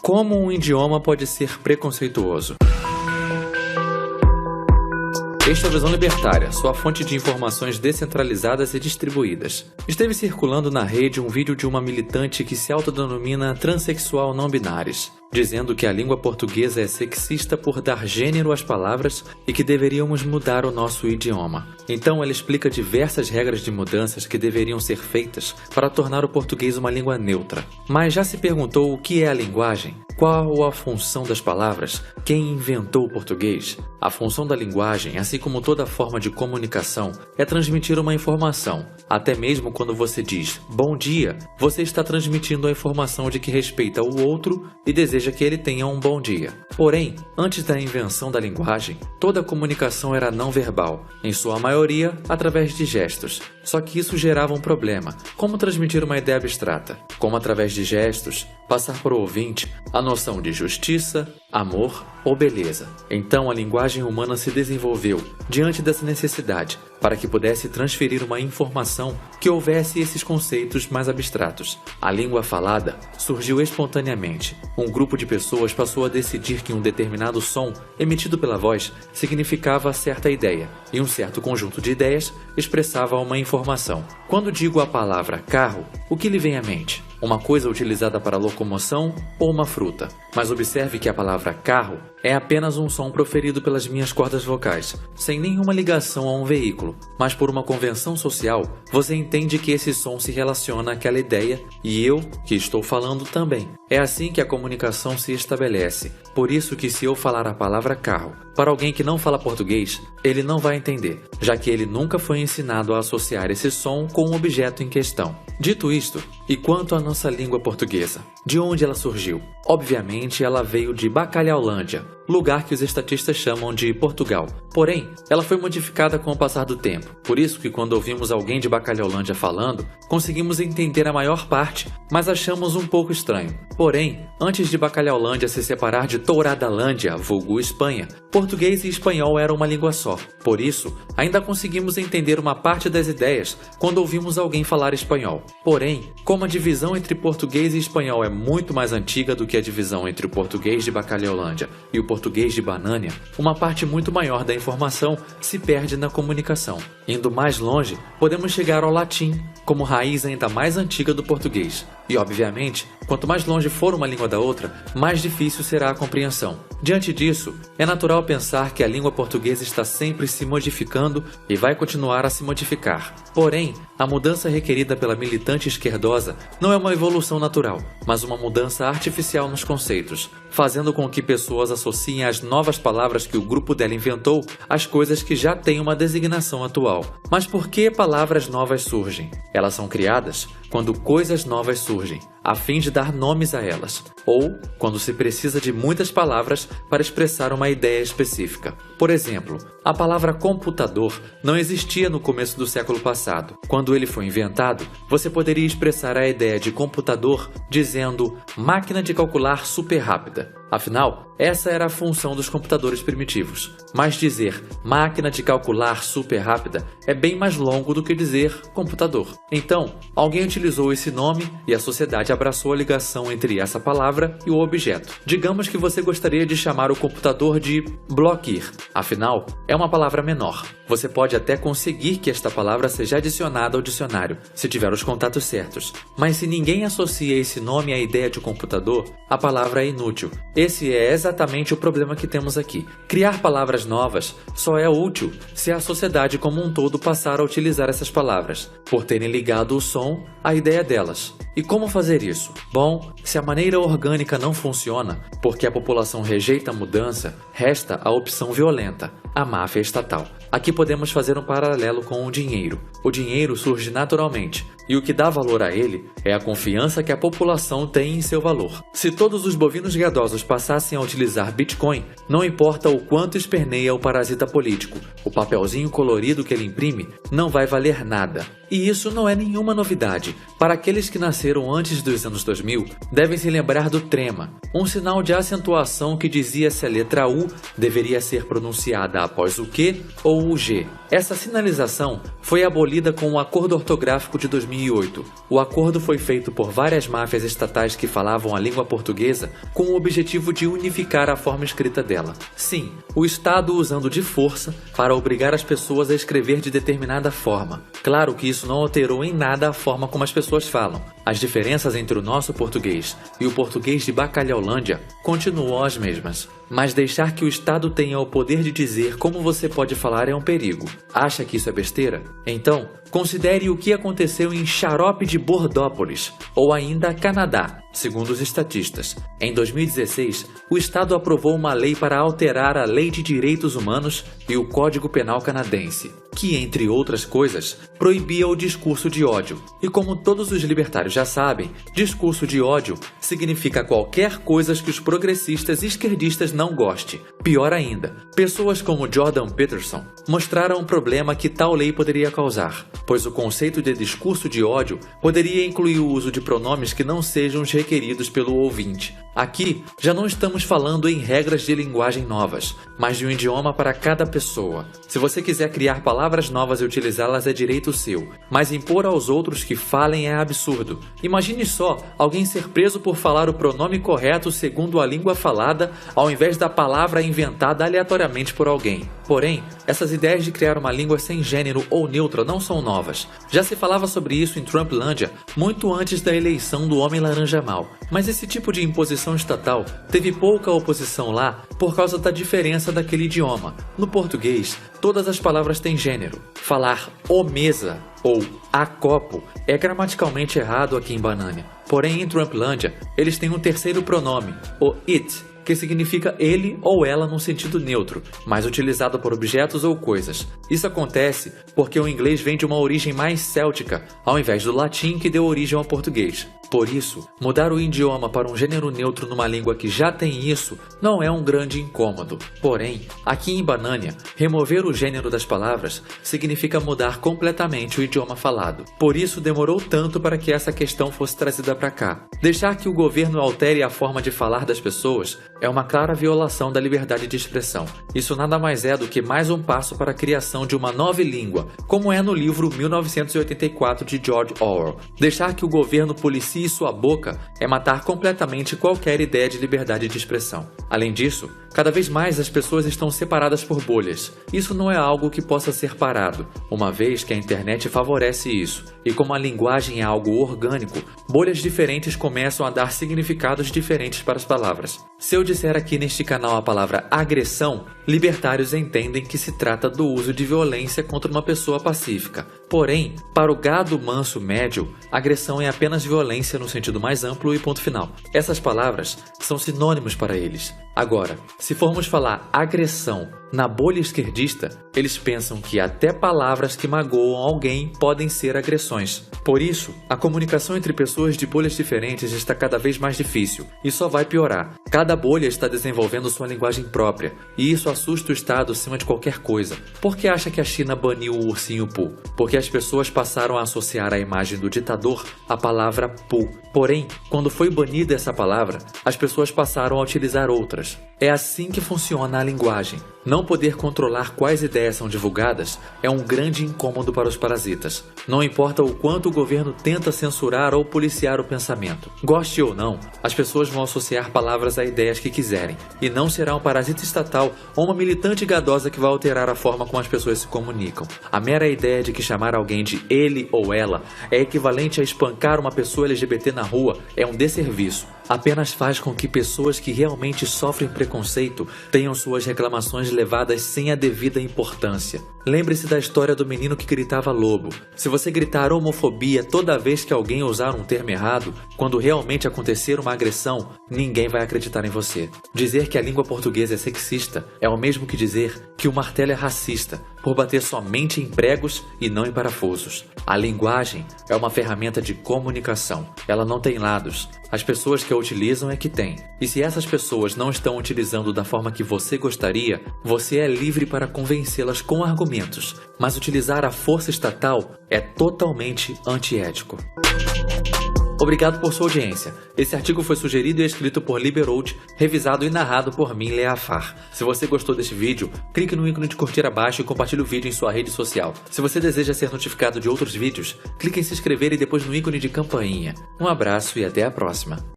Como um idioma pode ser preconceituoso? Este é a Visão Libertária, sua fonte de informações descentralizadas e distribuídas. Esteve circulando na rede um vídeo de uma militante que se autodenomina transexual não binários, dizendo que a língua portuguesa é sexista por dar gênero às palavras e que deveríamos mudar o nosso idioma. Então ela explica diversas regras de mudanças que deveriam ser feitas para tornar o português uma língua neutra. Mas já se perguntou o que é a linguagem? Qual a função das palavras? Quem inventou o português? A função da linguagem, assim como toda forma de comunicação, é transmitir uma informação. Até mesmo quando você diz bom dia, você está transmitindo a informação de que respeita o outro e deseja que ele tenha um bom dia. Porém, antes da invenção da linguagem, toda a comunicação era não verbal, em sua maioria através de gestos. Só que isso gerava um problema. Como transmitir uma ideia abstrata? Como através de gestos, passar para o ouvinte a noção de justiça, amor ou beleza. Então a linguagem humana se desenvolveu diante dessa necessidade, para que pudesse transferir uma informação que houvesse esses conceitos mais abstratos. A língua falada surgiu espontaneamente. Um grupo de pessoas passou a decidir que um determinado som emitido pela voz significava certa ideia, e um certo conjunto de ideias expressava uma informação. Quando digo a palavra carro, o que lhe vem à mente? Uma coisa utilizada para locomoção ou uma fruta? Mas observe que a palavra carro é apenas um som proferido pelas minhas cordas vocais, sem nenhuma ligação a um veículo, mas por uma convenção social, você entende que esse som se relaciona àquela ideia e eu, que estou falando, também. É assim que a comunicação se estabelece. Por isso que se eu falar a palavra carro para alguém que não fala português, ele não vai entender, já que ele nunca foi ensinado a associar esse som com o objeto em questão. Dito isto, e quanto à nossa língua portuguesa? De onde ela surgiu? Obviamente, ela veio de Bacalhaulândia, lugar que os estatistas chamam de Portugal. Porém, ela foi modificada com o passar do tempo. Por isso que quando ouvimos alguém de Bacalhaulândia falando, conseguimos entender a maior parte, mas achamos um pouco estranho. Porém, antes de Bacalhaulândia se separar de Touradalândia, vulgo Espanha, português e espanhol eram uma língua só. Por isso, ainda conseguimos entender uma parte das ideias quando ouvimos alguém falar espanhol. Porém, como a divisão entre português e espanhol é muito mais antiga do que a divisão entre o português de Bacalhaulândia e o português de Banânia, uma parte muito maior da informação se perde na comunicação. Indo mais longe, podemos chegar ao latim, como raiz ainda mais antiga do português. E, obviamente, quanto mais longe for uma língua da outra, mais difícil será a compreensão. Diante disso, é natural pensar que a língua portuguesa está sempre se modificando e vai continuar a se modificar. Porém, a mudança requerida pela militante esquerdosa não é uma evolução natural, mas uma mudança artificial nos conceitos, fazendo com que pessoas associem as novas palavras que o grupo dela inventou às coisas que já têm uma designação atual. Mas por que palavras novas surgem? Elas são criadas quando coisas novas surgem, a fim de dar nomes a elas, ou quando se precisa de muitas palavras para expressar uma ideia específica. Por exemplo, a palavra computador não existia no começo do século passado. Quando ele foi inventado, você poderia expressar a ideia de computador dizendo máquina de calcular super rápida. Afinal, essa era a função dos computadores primitivos. Mas dizer máquina de calcular super rápida é bem mais longo do que dizer computador. Então, alguém utilizou esse nome e a sociedade abraçou a ligação entre essa palavra e o objeto. Digamos que você gostaria de chamar o computador de bloquear. Afinal, é uma palavra menor. Você pode até conseguir que esta palavra seja adicionada ao dicionário, se tiver os contatos certos. Mas se ninguém associa esse nome à ideia de computador, a palavra é inútil. Esse é exatamente o problema que temos aqui. Criar palavras novas só é útil se a sociedade como um todo passar a utilizar essas palavras, por terem ligado o som à ideia delas. E como fazer isso? Bom, se a maneira orgânica não funciona, porque a população rejeita a mudança, resta a opção violenta, a máfia estatal. Aqui podemos fazer um paralelo com o dinheiro. O dinheiro surge naturalmente, e o que dá valor a ele é a confiança que a população tem em seu valor. Se todos os bovinos gadosos passassem a utilizar Bitcoin, não importa o quanto esperneia o parasita político, o papelzinho colorido que ele imprime não vai valer nada. E isso não é nenhuma novidade. Para aqueles que nasceram nasceram antes dos anos 2000 devem se lembrar do trema, um sinal de acentuação que dizia se a letra U deveria ser pronunciada após o Q ou o G. Essa sinalização foi abolida com o Acordo Ortográfico de 2008. O acordo foi feito por várias máfias estatais que falavam a língua portuguesa com o objetivo de unificar a forma escrita dela. Sim, o Estado usando de força para obrigar as pessoas a escrever de determinada forma. Claro que isso não alterou em nada a forma como as pessoas falam. As diferenças entre o nosso português e o português de Bacalhaulândia continuam as mesmas. Mas deixar que o Estado tenha o poder de dizer como você pode falar é um perigo. Acha que isso é besteira? Então, considere o que aconteceu em Xarope de Bordópolis, ou ainda Canadá, segundo os estatistas. Em 2016, o Estado aprovou uma lei para alterar a Lei de Direitos Humanos e o Código Penal canadense, que, entre outras coisas, proibia o discurso de ódio. E como todos os libertários já sabem, discurso de ódio significa qualquer coisa que os progressistas e esquerdistas não gostem. Pior ainda, pessoas como Jordan Peterson mostraram o problema que tal lei poderia causar, pois o conceito de discurso de ódio poderia incluir o uso de pronomes que não sejam os requeridos pelo ouvinte. Aqui, já não estamos falando em regras de linguagem novas, mas de um idioma para cada pessoa. Se você quiser criar palavras novas e utilizá-las é direito seu, mas impor aos outros que falem é absurdo. Imagine só alguém ser preso por falar o pronome correto segundo a língua falada, ao invés da palavra inventada aleatoriamente por alguém. Porém, essas ideias de criar uma língua sem gênero ou neutra não são novas. Já se falava sobre isso em Trumplândia muito antes da eleição do Homem Laranja Mau. Mas esse tipo de imposição estatal teve pouca oposição lá por causa da diferença daquele idioma. No português, todas as palavras têm gênero. Falar o mesa ou a copo é gramaticalmente errado aqui em Banânia. Porém, em Trumplândia, eles têm um terceiro pronome, o it, que significa ele ou ela no sentido neutro, mas utilizado por objetos ou coisas. Isso acontece porque o inglês vem de uma origem mais céltica, ao invés do latim que deu origem ao português. Por isso, mudar o idioma para um gênero neutro numa língua que já tem isso não é um grande incômodo. Porém, aqui em Banânia, remover o gênero das palavras significa mudar completamente o idioma falado. Por isso demorou tanto para que essa questão fosse trazida para cá. Deixar que o governo altere a forma de falar das pessoas é uma clara violação da liberdade de expressão. Isso nada mais é do que mais um passo para a criação de uma nova língua, como é no livro 1984 de George Orwell. Deixar que o governo policie sua boca é matar completamente qualquer ideia de liberdade de expressão. Além disso, cada vez mais as pessoas estão separadas por bolhas. Isso não é algo que possa ser parado, uma vez que a internet favorece isso. E como a linguagem é algo orgânico, bolhas diferentes começam a dar significados diferentes para as palavras. Se eu disser aqui neste canal a palavra agressão, libertários entendem que se trata do uso de violência contra uma pessoa pacífica. Porém, para o gado manso médio, agressão é apenas violência no sentido mais amplo e ponto final. Essas palavras são sinônimos para eles. Agora, se formos falar agressão na bolha esquerdista, eles pensam que até palavras que magoam alguém podem ser agressões. Por isso, a comunicação entre pessoas de bolhas diferentes está cada vez mais difícil e só vai piorar. Cada bolha está desenvolvendo sua linguagem própria e isso assusta o Estado acima de qualquer coisa. Por que acha que a China baniu o ursinho Pooh? Porque as pessoas passaram a associar à imagem do ditador a palavra Pooh. Porém, quando foi banida essa palavra, as pessoas passaram a utilizar outras. É assim que funciona a linguagem. Não poder controlar quais ideias são divulgadas é um grande incômodo para os parasitas. Não importa o quanto o governo tenta censurar ou policiar o pensamento. Goste ou não, as pessoas vão associar palavras a ideias que quiserem. E não será um parasita estatal ou uma militante gadosa que vai alterar a forma como as pessoas se comunicam. A mera ideia de que chamar alguém de ele ou ela é equivalente a espancar uma pessoa LGBT na rua é um desserviço. Apenas faz com que pessoas que realmente sofrem preconceito tenham suas reclamações levadas sem a devida importância. Lembre-se da história do menino que gritava lobo. Se você gritar homofobia toda vez que alguém usar um termo errado, quando realmente acontecer uma agressão, ninguém vai acreditar em você. Dizer que a língua portuguesa é sexista é o mesmo que dizer que o martelo é racista, por bater somente em pregos e não em parafusos. A linguagem é uma ferramenta de comunicação. Ela não tem lados. As pessoas que a utilizam é que têm. E se essas pessoas não estão utilizando da forma que você gostaria, você é livre para convencê-las com argumentos. Mas utilizar a força estatal é totalmente antiético. Obrigado por sua audiência. Esse artigo foi sugerido e escrito por Liberoad, revisado e narrado por mim, Leafar. Se você gostou deste vídeo, clique no ícone de curtir abaixo e compartilhe o vídeo em sua rede social. Se você deseja ser notificado de outros vídeos, clique em se inscrever e depois no ícone de campainha. Um abraço e até a próxima.